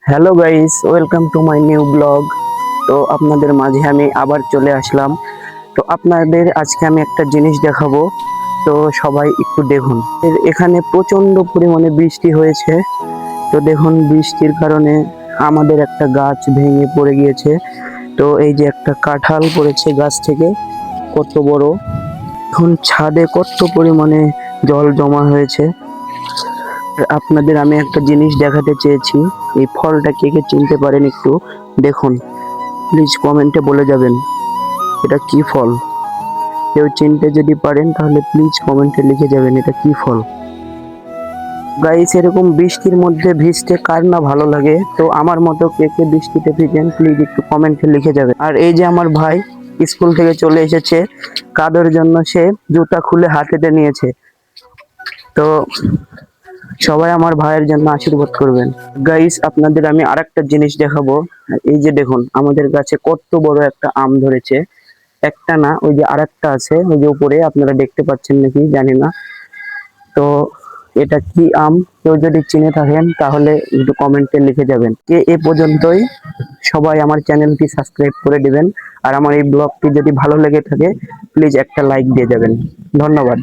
Hello guys, welcome to my new blog. তো আপনাদের মাঝে আমি আবার চলে আসলাম। তো আপনাদের আজকে আমি একটা জিনিস দেখাবো। তো সবাই একটু দেখুন। এখানে প্রচন্ড পরিমাণে বৃষ্টি হয়েছে। তো দেখুন, বৃষ্টির কারণে আমাদের একটা গাছ ভেঙে পড়ে গিয়েছে। তো এই যে একটা কাঁঠাল পড়েছে গাছ থেকে, কত বড়। এখন ছাদে কত পরিমাণে জল জমা হয়েছে। আপনাদের আমি একটা জিনিস দেখাতে চেয়েছি। এই ফলটা কে কে চিনতে পারেন একটু দেখুন, প্লিজ কমেন্টে বলে যাবেন এটা কি ফল। কেউ চিনতে যদি পারেন তাহলে প্লিজ কমেন্টে লিখে যাবেন এটা কি ফল। গাইস, এরকম বৃষ্টির মধ্যে ভিজতে কার না ভালো লাগে? তো আমার মতো কে কে বৃষ্টিতে ভিজেন প্লিজ একটু কমেন্টে লিখে যাবেন। আর এই যে আমার ভাই স্কুল থেকে চলে এসেছে, কাদের জন্য সে জুতা খুলে হাতেতে নিয়েছে। তো সবাই আমার ভাইয়ের জন্য আশীর্বাদ করবেন। গাইস, আপনাদের আমি আরেকটা জিনিস দেখাবো। এই যে দেখুন, আমাদের গাছে কত বড় একটা আম ধরেছে। একটা না, ওই যে আরেকটা আছে, ওই যে উপরে, আপনারা দেখতে পাচ্ছেন নাকি জানি না। তো এটা কি আম, কেউ যদি চিনে থাকেন তাহলে একটু কমেন্টে লিখে যাবেন। এ পর্যন্তই। সবাই আমার চ্যানেলটি সাবস্ক্রাইব করে দিবেন। আর আমার এই ব্লগটি যদি ভালো লেগে থাকে প্লিজ একটা লাইক দিয়ে যাবেন। ধন্যবাদ।